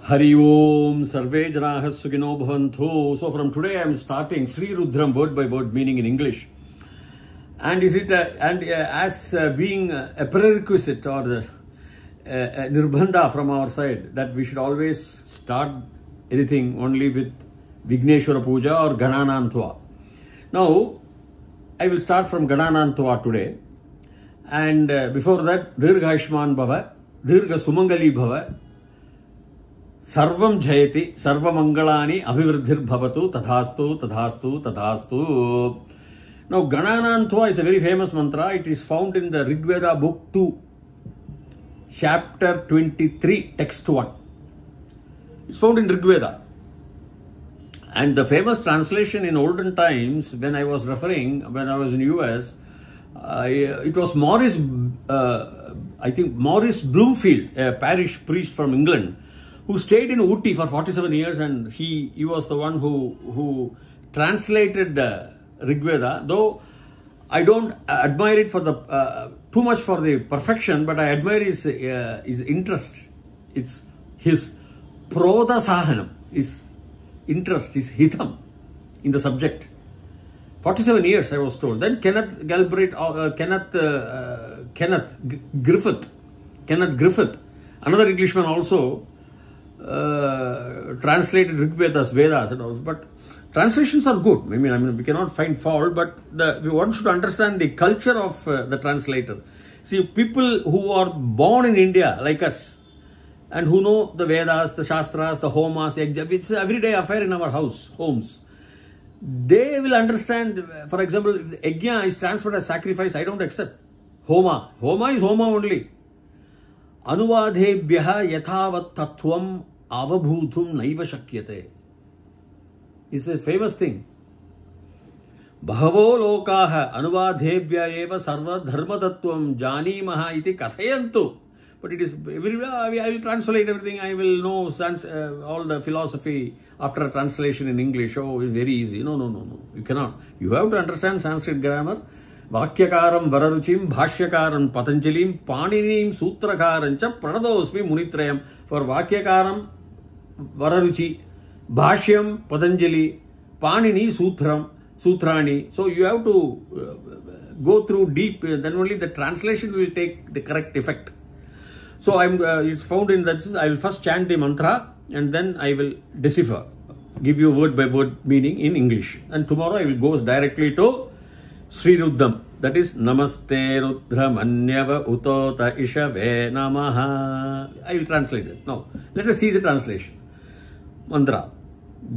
Hari Om Sarve Janaah Sukhino Bhavantu. So from today I am starting Sri Rudram word by word meaning in English. And is it as being a prerequisite or a nirbandha from our side that we should always start anything only with Vigneshwara Puja or Gananantva. Now I will start from Gananantva today. And before that, Dirgha Aishman Bhava, Dirgha Sumangali Bhava, Sarvam Jayati, Sarvamangalani, Abhivriddhir Bhavatu, Tadhastu, Tadhastu, Tadhastu. Now, Gananantva is a very famous mantra. It is found in the Rig Veda book 2, chapter 23, text 1. It's found in Rig Veda. And the famous translation in olden times, when I was referring, when I was in US, it was Maurice, I think Maurice Bloomfield, a parish priest from England, who stayed in Ooty for 47 years, and he was the one who translated the Rig Veda. Though I don't admire it for the too much for the perfection, but I admire his interest. It's his prodasahanam, his interest, his hitam in the subject. 47 years, I was told. Then Kenneth Griffith, another Englishman also translated Rig Vedas, Vedas and all. But translations are good. I mean, we cannot find fault, but one should understand the culture of the translator. See, people who are born in India, like us, and who know the Vedas, the Shastras, the Homas, it's an everyday affair in our homes. They will understand. For example, if the Yajna is transferred as sacrifice, I don't accept. Homa is Homa only. Anuvadhebhyaha yathavat tattvam avabhutum naiva shakyate. It's a famous thing. Bhavo lokaha anuvadhebhya eva sarva dharma tattvam janimaha iti kathayantu. But it is, I will translate everything. I will know all the philosophy after a translation in English. Oh, it's very easy. No. You cannot. You have to understand Sanskrit grammar. Vakyakaram vararuchim, bhashyakaram patanjalim, paninim sutrakarancha pranadosmi munitrayam. For Vakyakaram vararuchi, bhashyam patanjali, panini sutrani. So you have to go through deep. Then only the translation will take the correct effect. So it's found in that. I will first chant the mantra and then I will decipher, give you word by word meaning in English. And tomorrow I will go directly to Sri Ruddam. That is Namaste Rudra Manyava Utota Ishave Namaha. I will translate it. Now, let us see the translations. Mantra.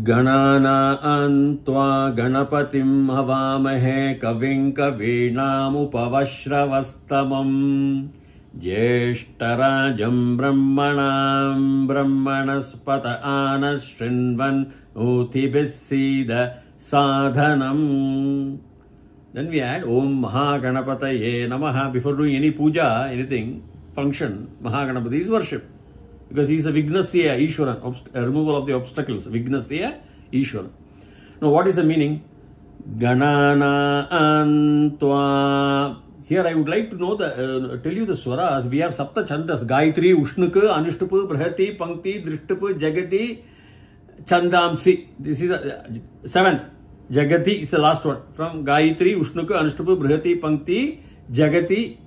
Ganana Antva Ganapatim Havamahe Kavim Kavinam Upavashravastamam Jeshtarajam Brahmanam Brahmanaspata Anashrinvan Utibesida Sadhanam. Then we add Om Mahaganapataye Namaha. Before doing any puja, anything, function, Mahaganapati is worship. Because he is a Vignasya Ishwaran, removal of the obstacles. Vignasya Ishwaran. Now what is the meaning? Ganana Antva. Here I would like to know tell you the swaras. We have Sapta Chandas. Gayatri, Ushnuka, Anushtupu, Brahati, Pankti, Drishtupu, Jagati, Chandamsi. This is 7. Jagati is the last one. From Gayatri, Ushnuka, Anushtupu, Brahati, Pankti, Jagati.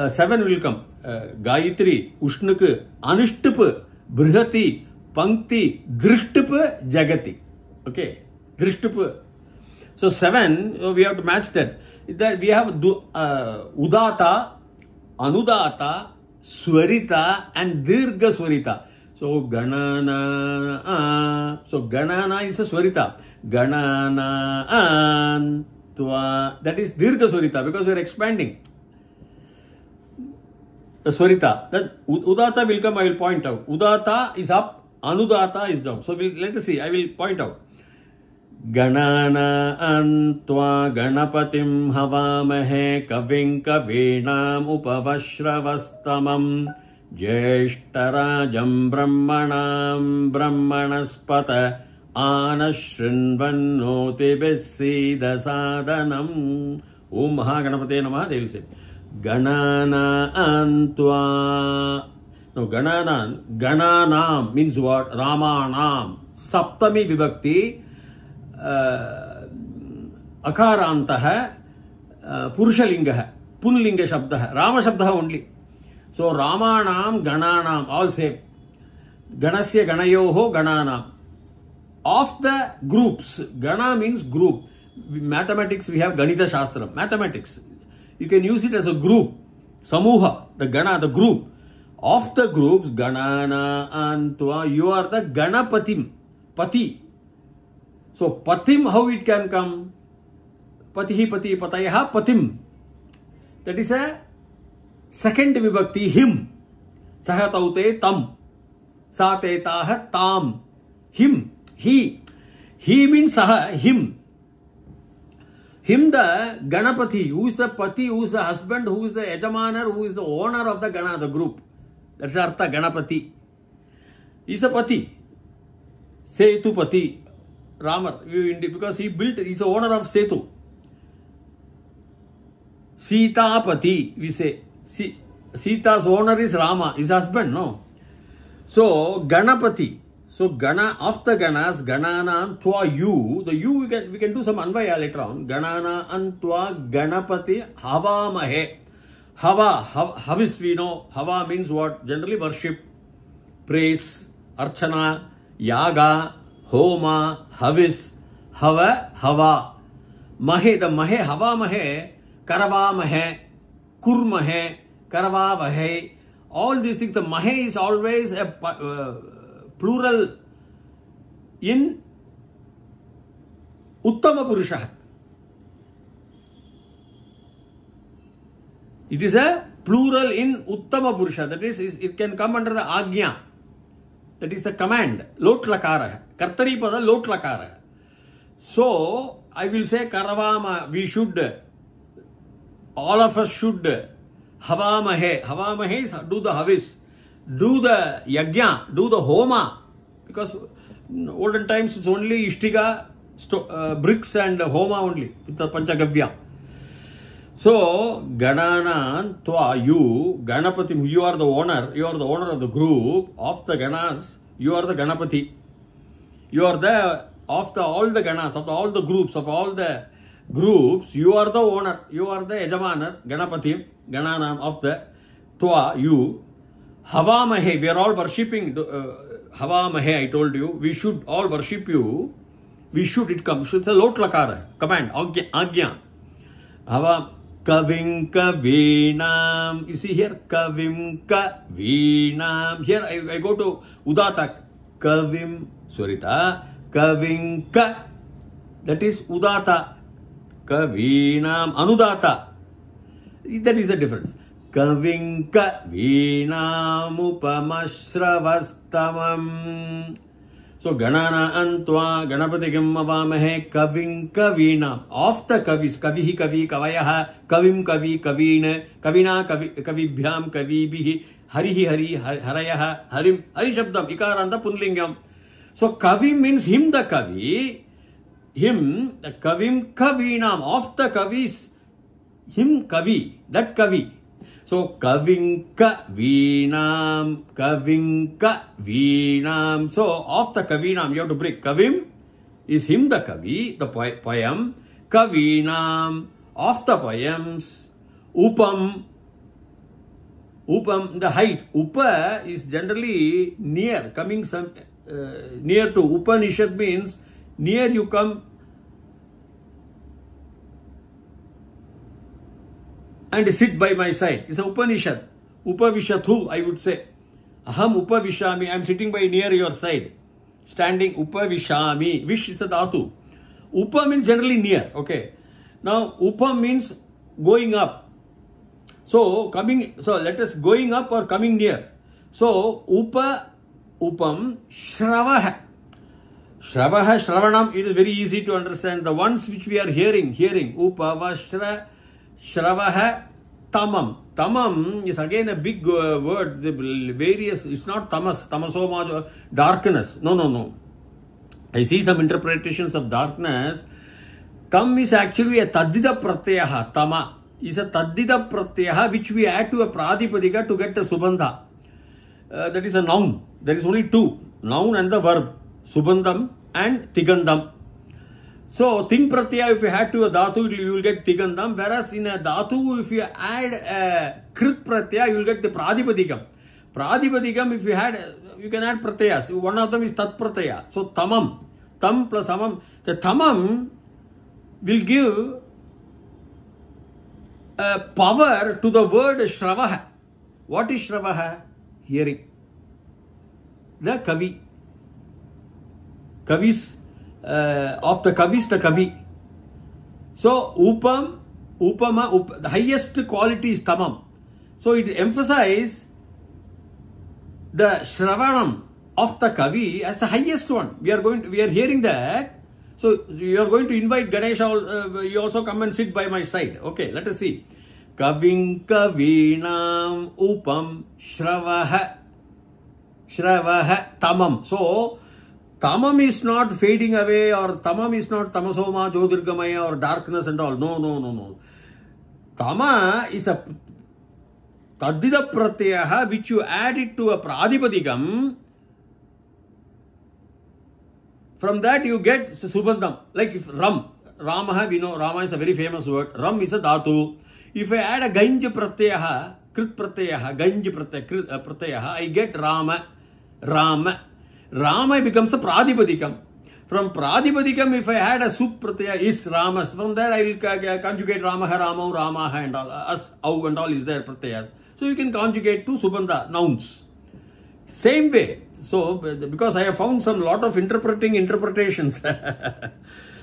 7 will come. Gayatri, Ushnuka, Anushtupu, Brahati, Pankti, Drishtupu, Jagati. Okay. Drishtupu. So 7, we have to match that. We have Udata, Anudata, Swarita and Dirgha Swarita. So Ganana. So Ganana is a Swarita. Ganana Antva. That is Dirgha Swarita because we are expanding. The Swarita. Then Udata will come, I will point out. Udata is up, Anudata is down. So let us see, I will point out. Ganana Antva Ganapatim Havamahe Kavim Kavinam Upavashravastamam Jeshtarajam Brahmanam Brahmanaspata Anashrinvannoti Besida Sadhanam. Om Mahaganapate Namaha, they will say. Ganana Antva. Now, Gananam means what? Ramanam. Saptami vibhakti. Akarantaha. Purushalingaha. Punlinga shabdaha. Rama shabdaha only. So, Ramanam, Gananam, all same. Ganasya Ganayoho Gananam. Of the groups. Gana means group. Mathematics, we have Ganita Shastra. Mathematics. You can use it as a group. Samuha, the Gana, the group. Of the groups, Ganana Antva, you are the Ganapatim. Pati. So, Patim, how it can come? Patihi, Pati, Patayaha, Patim. That is a second vibhakti, him. Sahataute tam. Sate taha tam. Him. He. He means saha, him. Him the Ganapati, who is the Pati, who is the husband, who is the Yajamanar, who is the owner of the Gana, the group. That's the Artha, Ganapati. He is a Pati. Setu Pati. Ramar. Because he built, he is the owner of Setu. Sita Pati, we say. Sita's owner is Rama, his husband, no? So, Ganapati. So, Gana, of the Ganas, Ganana Antwa you. The you, we can do some Anvaya later on. Ganana Antwa Ganapati Hava Mahe. Hava, Havis we know. Hava means what? Generally worship, praise, Archana, Yaga, Homa, Havis, Hava. Mahe, the Mahe, Hava Mahe, Karava Mahe, Kur Mahe, Karava Vahe. All these things, the Mahe is always a plural in Uttama Purusha. It is a plural in Uttama Purusha. That is, it can come under the Agnya. That is the command. Lot Lakara. Kartari pada Lot Lakara. So, I will say Karavama, we should, all of us should, Havamahe. Havamahe is do the Havis. Do the Yagya, do the Homa. Because in olden times it's only Ishtiga, bricks and Homa only, with the Panchagavya. So, Ganana, Twa, you, Ganapatim, you are the owner of the group, of the Ganas, you are the Ganapati. You are the, of the all the Ganas, of the, all the groups, you are the owner, you are the Yajamanar, Ganapatim, Gananam of the Twa, you. Havamahe, we are all worshipping Havamahe, I told you. We should all worship you. We should, it comes. It's a lot lakara, command, agya. Hava kavim kavinam. You see here, kavim kavinam. Here I go to Udata. Kavim, Surita, kavim ka. That is Udata. Kavinam, Anudata. That is the difference. Kavim kavinam upamashravastamam. So, Ganana Antva, Ganapati Gammavamahe, Kavim kavinam. Of the Kavis, Kavihi Kavi, Kavayaha, Kavim Kavi, Kavine, Kavina, Kavibhyam, Kavibihi, Harihi Hari, Harayaha, Harim, Harishabdam, Ikaranta Punlingam. So, Kavim means him the Kavi, him, the Kavim kavinam, of the Kavis, him Kavi, that Kavi. So, Kavim kavinam. So, of the Kavinam, you have to break. Kavim is him the Kavi, the poem. Kavinam, of the poems. Upam, the height. Upa is generally near, coming some near to. Upanishad means near you come and sit by my side. It's a Upanishad. Upavishathu, I would say. Aham upavishami. I am sitting by near your side. Standing upavishami. Vish is a dhatu. Upa means generally near. Okay. Now, upa means going up. So, let us going up or coming near. So, upam, shravah. Shravah, shravanam, it is very easy to understand. The ones which we are hearing. Upavashra. Shravaha tamam. Tamam is again a big word. Various, it's not tamas, tamasoma, darkness. No. I see some interpretations of darkness. Tam is actually a taddida pratyaha. Tama is a taddida pratyaha which we add to a pradipadika to get a subandha. that is a noun. There is only two, noun and the verb, subandam and tigandam. So, ting pratyaya, if you add to a dhatu, you will get tigandam, whereas in a dhatu, if you add a krit pratyaya, you will get the pradipadikam. Pradipadikam, if you add, you can add pratyayas. One of them is tat pratyaya. So, tamam, tam plus amam. The tamam will give power to the word shravaha. What is shravaha? Hearing. The kavi. Kavis. Of the kavis, the kavi. So, upama, the highest quality is tamam. So, it emphasizes the shravanam of the kavi as the highest one. We are hearing that. So, you are going to invite Ganesha, you also come and sit by my side. Okay, let us see. Kaving kavinam upam shravaha tamam. So, tamam is not fading away, or tamam is not tamasoma, jyotirgamaya, or darkness and all. No. Tama is a tadida pratyaha which you add it to a pradipadikam. From that you get subandam. Like if Ramaha, we know Rama is a very famous word. Ram is a dhatu. If I add a ganj pratyaha, krit pratyaha, ganj pratyaha, I get Rama. Rama becomes a pradipadikam. From pradipadikam, if I add a sup pratyaya, is Rama. From there I will conjugate Ramaha, Ramau, Ramaha and all. As, au and all is there pratyayas. So you can conjugate to subandha, nouns. Same way. So, because I have found some lot of interpretations.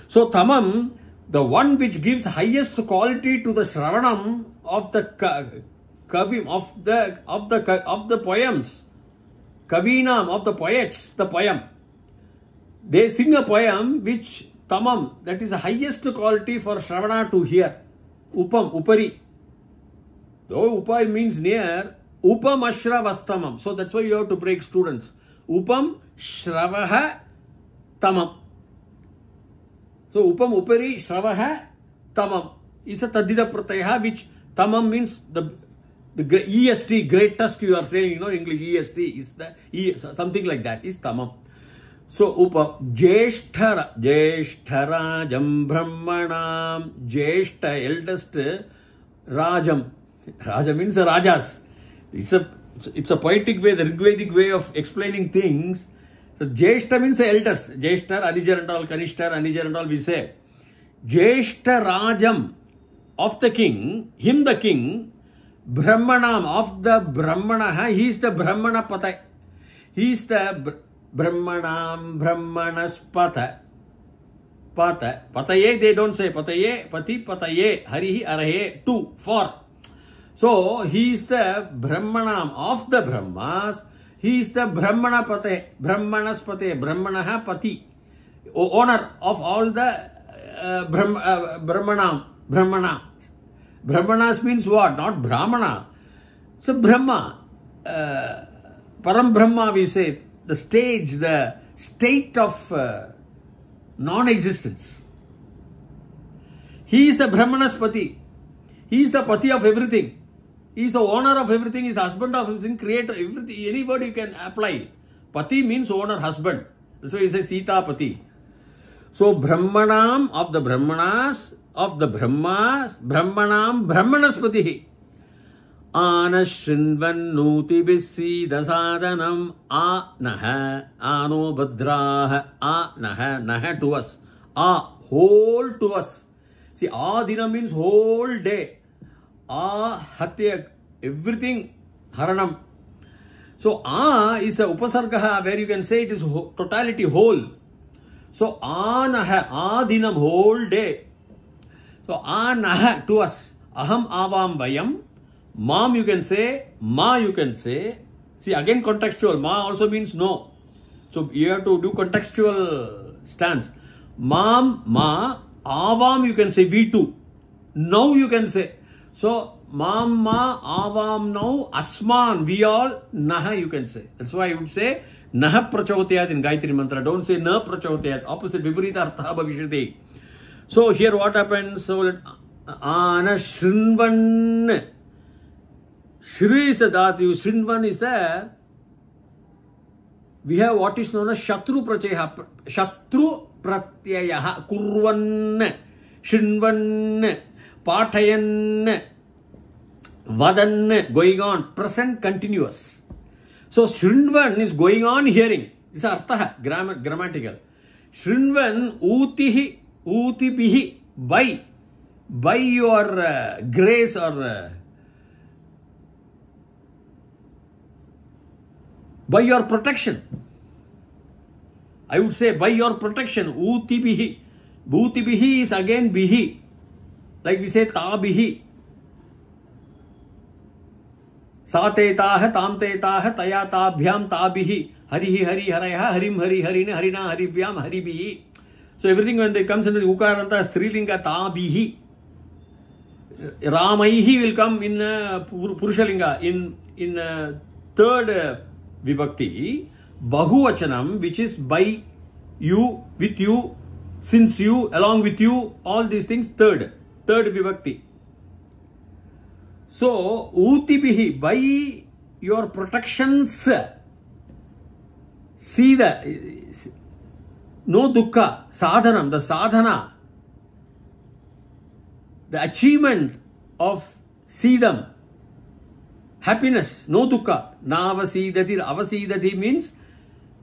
So, tamam, the one which gives highest quality to the shravanam of the kavim, of the poems. Kavinam, of the poets, the poem. They sing a poem which tamam, that is the highest quality for shravana to hear. Upam, upari. Though upa means near, upam ashravastamam. So that's why you have to break students. Upam shravaha tamam. So upam upari shravaha tamam is a tadida pratyaya, which tamam means the EST, greatest you are saying, you know, English EST is the something like that is tamam. So upa jeshtharajam brahmanam, jeshta eldest rajam. Raja means the rajas. It's a poetic way, the Rigvedic way of explaining things. So jeshta means the eldest. Jeshtar, Anijar and all, Kanishtar, Anijar and all we say. Jeshta rajam of the king, him the king, brahmanam of the brahmana, he is the brahmana pata. He is the brahmanam, brahmanas pata. Pata. Pataye, they don't say pataye, pati, pataye, harihi, arahe, two, for. So, he is the brahmanam of the brahmas. He is the brahmana pate, brahmanas pate, brahmanaha pati. Owner of all the brahmanam, brahmana. Brahmanas means what? Not brahmana. It's a brahma. Param brahma we say. The state of non-existence. He is the brahmanas pati. He is the pati of everything. He is the owner of everything. He is the husband of everything, creator, everything. Any word you can apply. Pati means owner, husband. That's why he says Sita Pati. So, Brahmanam of the Brahmanas, of the Brahmas, Brahmanam, Brahmanaspati. Anashrinvan nuti bisi dasadanam naha, ano badraha, naha, naha to us. Whole to us. See, dina means whole day. Hatya, everything, haranam. So, is a upasargaha where you can say it is totality, whole. So, naha, dinam, whole day. So, naha to us. Aham avam vayam. Mam you can say, ma you can say. See, again contextual. Ma also means no. So, you have to do contextual stance. Mam, ma, avam you can say, we too. Now you can say. So, mam, ma, avam, now, asman, we all, naha you can say. That's why I would say, naha prachodayat in Gayatri Mantra. Don't say na prachodayat. Opposite, viparita artha bhavishyati. So, here what happens? So, anashrinvan. Shri is the dhatu, Shrinvan is the we have what is known as Shatru Pratyaya. Kurvan, Shinvan, Patayan, Vadan, going on, present continuous. So Srinvan is going on hearing. This is artha, grammatical. Srinvan utihi, utibihi, by your grace or by your protection. I would say by your protection. Utibihi. Utibihi is again bihi. Like we say tabihi. Satetaha, tamtetaha, taya tabhyam tabihi. Harihi, hari, haraya, harim, hari, harine, harina, haribhyam, haribihi. So everything when they comes into the ukaranta, strilinga, tabihi. Ramaihi will come in Purushalinga. In third vibhakti, Bahuvachanam, which is by you, with you, since you, along with you, all these things, third vibhakti. So, Utibihi, by your protections, see the no dukkha, sadhanam, the sadhana, the achievement of Siddham, happiness, no dukkha. Navasidati, avasidati means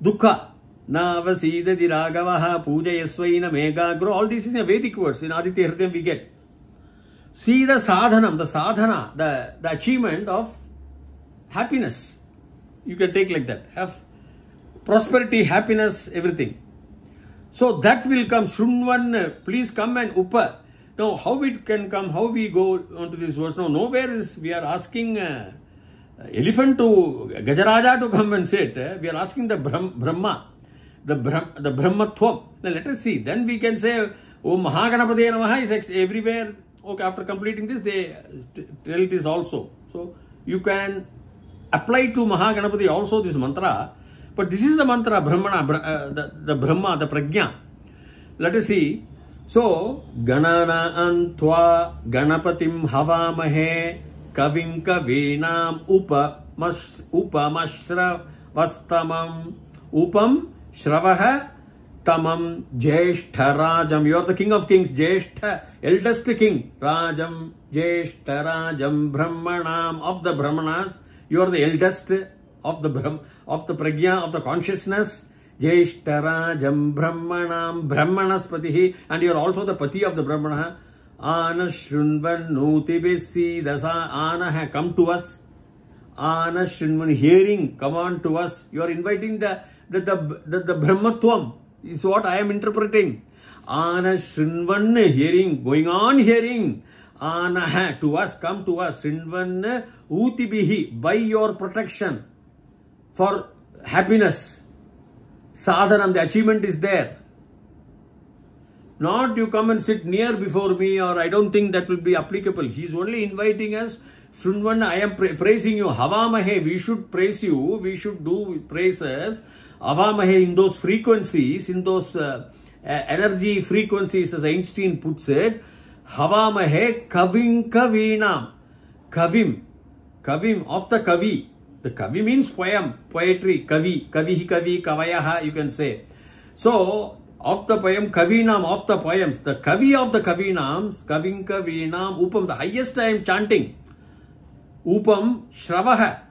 dukkha. Navasidati ragavaha pujayasvaina megagro. All this is in Vedic words. In Aditya Hridayam we get. See the sadhanam, the sadhana, the achievement of happiness. You can take like that. Have prosperity, happiness, everything. So that will come. Shrunvan, please come and upa. Now, how it can come, how we go on to this verse. Now, nowhere is we are asking elephant to Gajaraja to come and say it. We are asking the Brahma, the Brahmatvam. Now, let us see. Then we can say, Oh Mahaganapati Namaha is everywhere. Okay, after completing this, they tell this also. So, you can apply to Mahaganapati also this mantra. But this is the mantra, Brahmana, the Brahma, the Prajna. Let us see. So, Ganana Antva Ganapatim Havamahe Kavim Kavinam Upamashra Vastamam Upam Shravaha Tamam Jeshta Rajam. You are the King of Kings, Jeshta, eldest king. Rajam, Jeshta Rajam Brahmanam, of the Brahmanas. You are the eldest of the Prajna, of the consciousness. Jeshtarajam Brahmanam Brahmanaspatihi, and you are also the Pati of the Brahmana. Anashrunvan Nutibisi Dasa Anaha, come to us. Anashrunvan, hearing, come on to us. You are inviting the Brahmatvam, is what I am interpreting. Anashrunvan, hearing, going on hearing. Anaha, to us, come to us. Shrinvan Utibihi, by your protection for happiness. Sadhanam, the achievement is there. Not you come and sit near before me, or I don't think that will be applicable. He is only inviting us. Shrunvan, I am praising you. Havamahe, we should praise you. We should do praises. Havamahe, in those frequencies, in those energy frequencies, as Einstein puts it. Havamahe kavim kavinam. Kavim of the kavi. The kavi means poem, poetry, kavi, kavayaha, you can say. So, of the poem, kavinam, of the poems, the kavi of the kavinams, kavim kavinam, upam, the highest I am chanting. Upam, shravaha,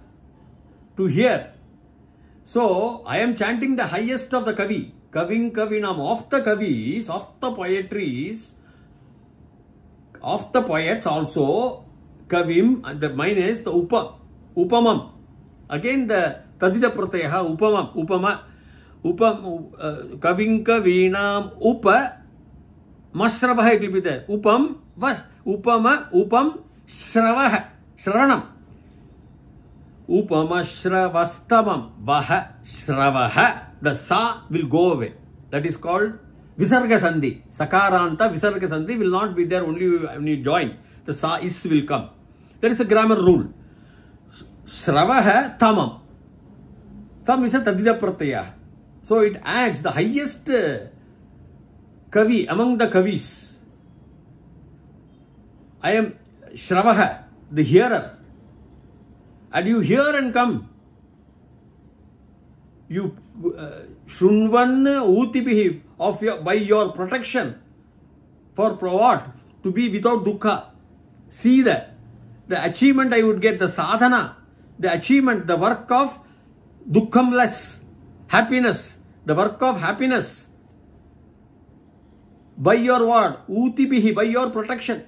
to hear. So, I am chanting the highest of the kavi, kavim kavinam, of the kavis, of the poetries, of the poets also, kavim, and the mine is the upamam. Again the Tadida Prateha, Kavim Kavinam, Upa, Masravaha, it will be there. Upam, Sravaha, Shranam. Upamashravastamam, Vaha, Sravaha, the Sa will go away. That is called Visarga Sandhi. Sakaranta, Visarga Sandhi will not be there only when you join. The Sa is will come. That is a grammar rule. Sravaha tamam. Tam is a Tadida Pratyaya. So it adds the highest kavi among the kavis. I am Shravaha, the hearer. And you hear and come. You Shunvan Utibihi of your by your protection. For what? To be without dukkha. See that. The achievement I would get, the sadhana, the achievement, the work of dukkhamless, happiness, the work of happiness. By your word, utibihi, by your protection.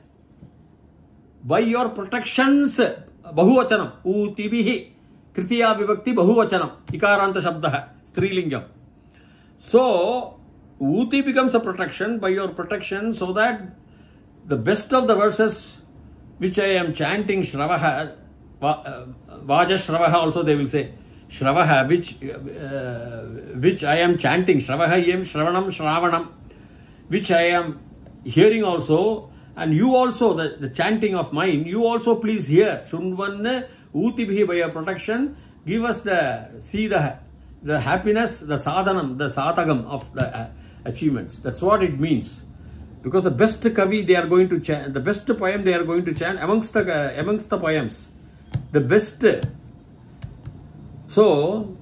By your protections, bahuvachanam, utibihi, tritiya vibhakti bahuvachanam, ikaranta shabdah, strilingam. So, uti becomes a protection by your protection, so that the best of the verses which I am chanting, Shravaha, Vaja Shravaha also they will say, Shravaha, which I am chanting, Shravaha yem Shravanam Shravanam, which I am hearing also, and you also, the chanting of mine, you also please hear. Shunvan Utibhi, by your protection, give us the happiness, the sadhanam, the satagam of the achievements. That's what it means. Because the best kavi they are going to chant, the best poem they are going to chant amongst the poems, the best. So,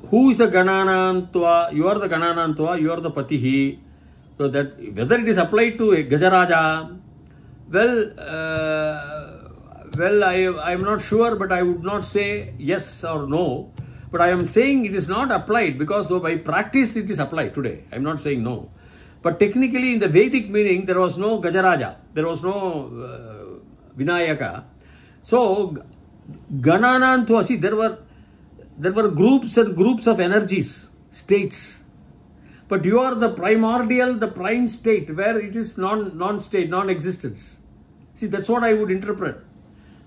who is the Gananantva? You are the Gananantva, you are the Patihi. So that whether it is applied to Gajaraja, I am not sure, but I would not say yes or no. But I am saying it is not applied, because though by practice it is applied today. I am not saying no. But technically in the Vedic meaning, there was no Gajaraja, there was no Vinayaka. So Gananantva, see, there were groups and groups of energies, states. But you are the primordial, the prime state, where it is non-state, non-existence. See, that's what I would interpret.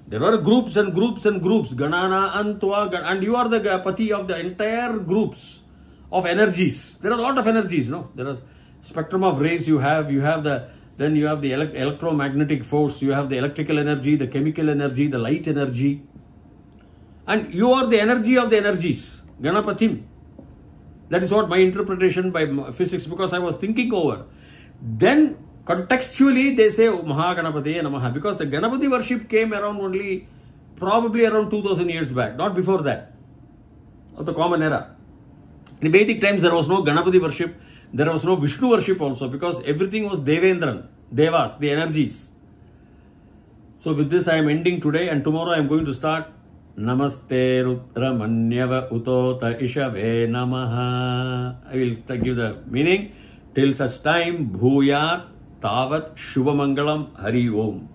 There are groups and groups and groups, Ganana, Antwa, and you are the Pati of the entire groups of energies. There are a lot of energies, no? There are spectrum of rays you have then you have the electromagnetic force, you have the electrical energy, the chemical energy, the light energy. And you are the energy of the energies, Ganapatim. That is what my interpretation by physics, because I was thinking over. Then contextually they say Mahaganapatiye Namaha, because the Ganapati worship came around probably around 2000 years back, not before that, of the common era. In Vedic times there was no Ganapati worship, there was no Vishnu worship also, because everything was Devendran, Devas, the energies. So with this I am ending today, and tomorrow I am going to start Namaste Rutra Manyava Utota Ishave Namaha. I will give the meaning. Till such time, Bhuyat Tavat Shubhamangalam Hari Om.